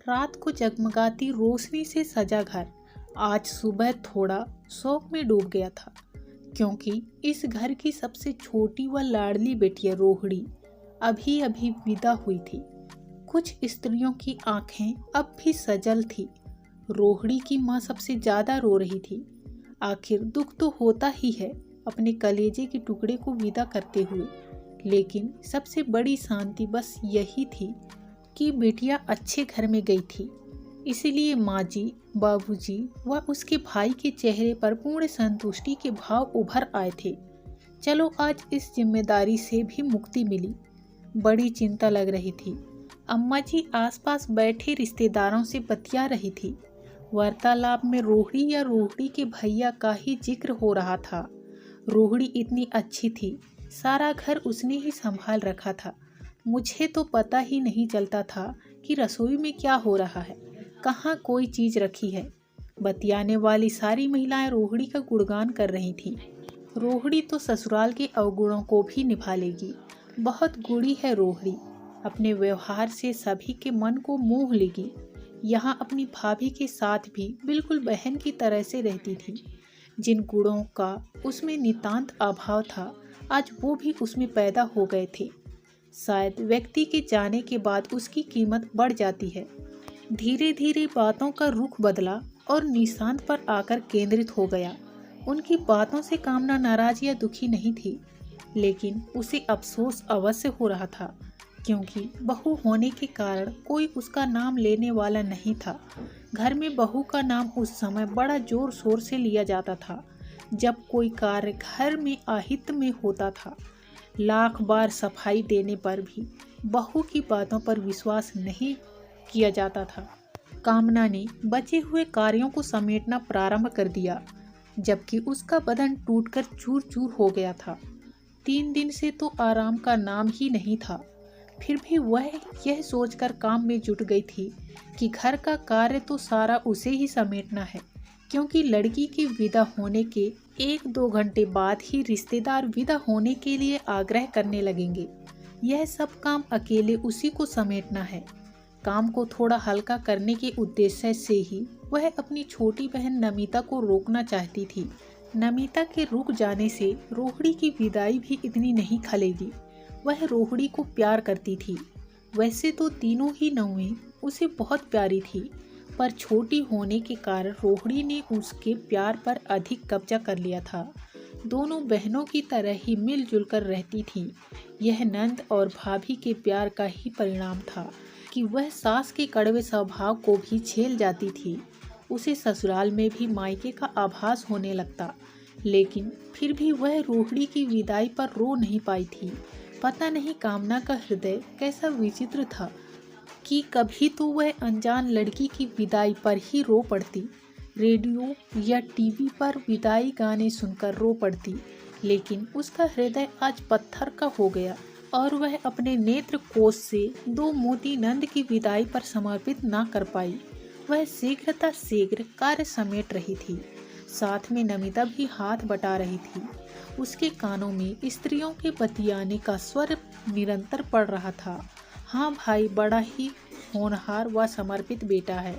रात को जगमगाती रोशनी से सजा घर आज सुबह थोड़ा शौक में डूब गया था, क्योंकि इस घर की सबसे छोटी व लाडली बेटिया रोहिणी अभी अभी विदा हुई थी। कुछ स्त्रियों की आंखें अब भी सजल थी। रोहिणी की माँ सबसे ज्यादा रो रही थी। आखिर दुख तो होता ही है अपने कलेजे के टुकड़े को विदा करते हुए, लेकिन सबसे बड़ी शांति बस यही थी कि बेटिया अच्छे घर में गई थी। इसलिए माँ जी, बाबूजी व उसके भाई के चेहरे पर पूर्ण संतुष्टि के भाव उभर आए थे। चलो आज इस जिम्मेदारी से भी मुक्ति मिली। बड़ी चिंता लग रही थी। अम्मा जी आसपास बैठे रिश्तेदारों से बतिया रही थी। वार्तालाप में रोहिणी या रोहिणी के भैया का ही जिक्र हो रहा था। रोहिणी इतनी अच्छी थी, सारा घर उसने ही संभाल रखा था। मुझे तो पता ही नहीं चलता था कि रसोई में क्या हो रहा है, कहाँ कोई चीज रखी है। बतियाने वाली सारी महिलाएं रोहिणी का गुणगान कर रही थीं। रोहिणी तो ससुराल के अवगुणों को भी निभा लेगी। बहुत गुणी है रोहिणी, अपने व्यवहार से सभी के मन को मोह लेगी। यहाँ अपनी भाभी के साथ भी बिल्कुल बहन की तरह से रहती थी। जिन गुणों का उसमें नितांत अभाव था, आज वो भी उसमें पैदा हो गए थे। शायद व्यक्ति के जाने के बाद उसकी कीमत बढ़ जाती है। धीरे धीरे बातों का रुख बदला और निशांत पर आकर केंद्रित हो गया। उनकी बातों से कामना नाराज या दुखी नहीं थी, लेकिन उसे अफसोस अवश्य हो रहा था, क्योंकि बहू होने के कारण कोई उसका नाम लेने वाला नहीं था। घर में बहू का नाम उस समय बड़ा जोर शोर से लिया जाता था। जब कोई कार्य घर में आहित में होता था, लाख बार सफाई देने पर भी बहू की बातों पर विश्वास नहीं किया जाता था। कामना ने बचे हुए कार्यों को समेटना प्रारंभ कर दिया, जबकि उसका बदन टूटकर चूर चूर हो गया था। 3 दिन से तो आराम का नाम ही नहीं था। फिर भी वह यह सोचकर काम में जुट गई थी कि घर का कार्य तो सारा उसे ही समेटना है, क्योंकि लड़की के विदा होने के 1-2 घंटे बाद ही रिश्तेदार विदा होने के लिए आग्रह करने लगेंगे। यह सब काम अकेले उसी को समेटना है। काम को थोड़ा हल्का करने के उद्देश्य से ही वह अपनी छोटी बहन नमिता को रोकना चाहती थी। नमिता के रुक जाने से रोहिणी की विदाई भी इतनी नहीं खलेगी। वह रोहिणी को प्यार करती थी। वैसे तो तीनों ही नौवें उसे बहुत प्यारी थी, पर छोटी होने के कारण रोहिणी ने उसके प्यार पर अधिक कब्जा कर लिया था। दोनों बहनों की तरह ही मिलजुल कर रहती थीं। यह नंद और भाभी के प्यार का ही परिणाम था कि वह सास के कड़वे स्वभाव को भी झेल जाती थी। उसे ससुराल में भी मायके का आभास होने लगता, लेकिन फिर भी वह रोहिणी की विदाई पर रो नहीं पाई थी। पता नहीं कामना का हृदय कैसा विचित्र था कि कभी तो वह अनजान लड़की की विदाई पर ही रो पड़ती, रेडियो या टीवी पर विदाई गाने सुनकर रो पड़ती, लेकिन उसका हृदय आज पत्थर का हो गया और वह अपने नेत्र कोष से 2 मोती नंद की विदाई पर समर्पित ना कर पाई। वह शीघ्र कार्य समेट रही थी। साथ में नमिता भी हाथ बटा रही थी। उसके कानों में स्त्रियों के बतियाने का स्वर निरंतर पड़ रहा था। हाँ भाई, बड़ा ही होनहार व समर्पित बेटा है।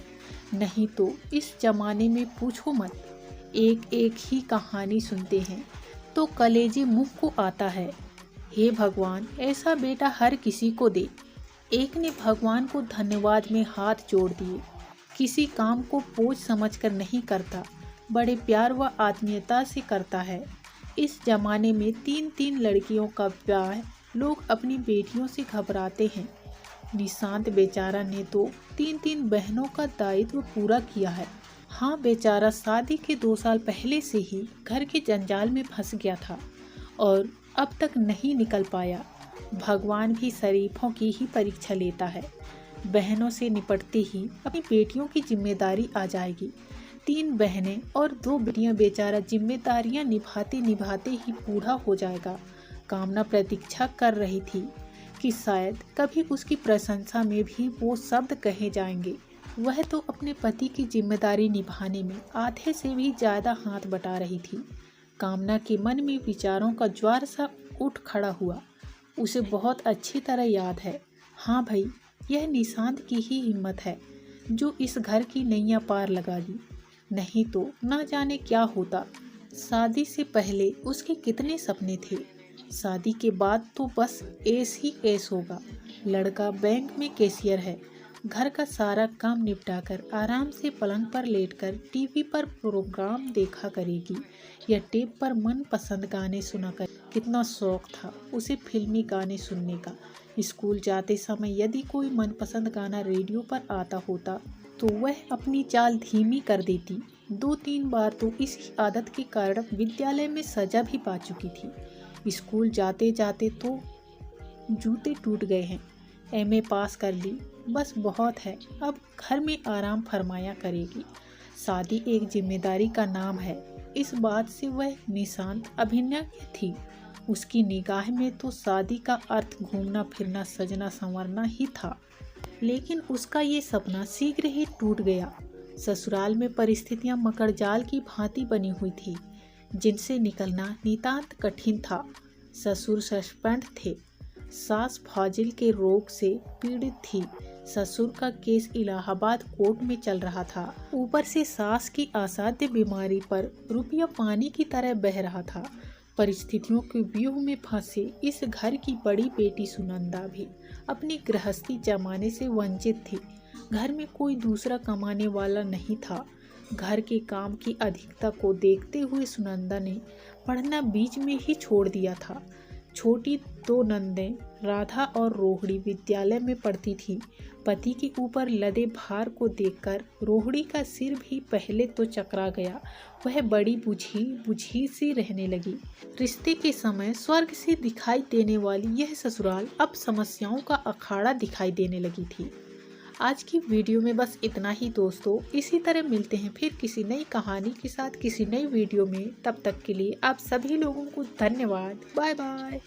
नहीं तो इस जमाने में पूछो मत, एक एक ही कहानी सुनते हैं तो कलेजे मुंह को आता है। हे भगवान, ऐसा बेटा हर किसी को दे। एक ने भगवान को धन्यवाद में हाथ जोड़ दिए। किसी काम को बोझ समझकर नहीं करता, बड़े प्यार व आत्मीयता से करता है। इस जमाने में 3-3 लड़कियों का ब्याह लोग अपनी बेटियों से घबराते हैं। निशांत बेचारा ने तो 3-3 बहनों का दायित्व पूरा किया है। हाँ, बेचारा शादी के 2 साल पहले से ही घर के जंजाल में फंस गया था और अब तक नहीं निकल पाया। भगवान भी शरीफों की ही परीक्षा लेता है। बहनों से निपटते ही अपनी बेटियों की जिम्मेदारी आ जाएगी। 3 बहनें और 2 बेटियां, बेचारा जिम्मेदारियां निभाते निभाते ही बूढ़ा हो जाएगा। कामना प्रतीक्षा कर रही थी कि शायद कभी उसकी प्रशंसा में भी वो शब्द कहे जाएंगे। वह तो अपने पति की जिम्मेदारी निभाने में आधे से भी ज़्यादा हाथ बटा रही थी। कामना के मन में विचारों का ज्वार सा उठ खड़ा हुआ। उसे बहुत अच्छी तरह याद है। हाँ भाई, यह निशांत की ही हिम्मत है जो इस घर की नैया पार लगा दी, नहीं तो ना जाने क्या होता। शादी से पहले उसके कितने सपने थे, शादी के बाद तो बस ऐस ही ऐस होगा। लड़का बैंक में कैशियर है, घर का सारा काम निपटाकर आराम से पलंग पर लेटकर टीवी पर प्रोग्राम देखा करेगी या टेप पर मनपसंद गाने सुना कर। कितना शौक था उसे फिल्मी गाने सुनने का। स्कूल जाते समय यदि कोई मनपसंद गाना रेडियो पर आता होता तो वह अपनी चाल धीमी कर देती। 2-3 बार तो इसी आदत के कारण विद्यालय में सजा भी पा चुकी थी। स्कूल जाते जाते तो जूते टूट गए हैं। एमए पास कर ली, बस बहुत है, अब घर में आराम फरमाया करेगी। शादी एक जिम्मेदारी का नाम है, इस बात से वह निशांत अभिनय थी। उसकी निगाह में तो शादी का अर्थ घूमना फिरना सजना संवरना ही था। लेकिन उसका ये सपना शीघ्र ही टूट गया। ससुराल में परिस्थितियां मकड़जाल की भांति बनी हुई थी, जिनसे निकलना नितांत कठिन था। ससुर सस्पेंड थे, सास फाजिल के रोग से पीड़ित थी, ससुर का केस इलाहाबाद कोर्ट में चल रहा था। ऊपर से सास की असाध्य बीमारी पर रुपया पानी की तरह बह रहा था। परिस्थितियों के व्यूह में फंसे इस घर की बड़ी बेटी सुनंदा भी अपनी गृहस्थी जमाने से वंचित थी। घर में कोई दूसरा कमाने वाला नहीं था। घर के काम की अधिकता को देखते हुए सुनंदा ने पढ़ना बीच में ही छोड़ दिया था। छोटी 2 नंदें राधा और रोहिणी विद्यालय में पढ़ती थी। पति के ऊपर लदे भार को देखकर रोहिणी का सिर भी पहले तो चकरा गया। वह बड़ी बुझी सी रहने लगी। रिश्ते के समय स्वर्ग से दिखाई देने वाली यह ससुराल अब समस्याओं का अखाड़ा दिखाई देने लगी थी। आज की वीडियो में बस इतना ही दोस्तों। इसी तरह मिलते हैं फिर किसी नई कहानी के साथ किसी नई वीडियो में। तब तक के लिए आप सभी लोगों को धन्यवाद। Bye bye.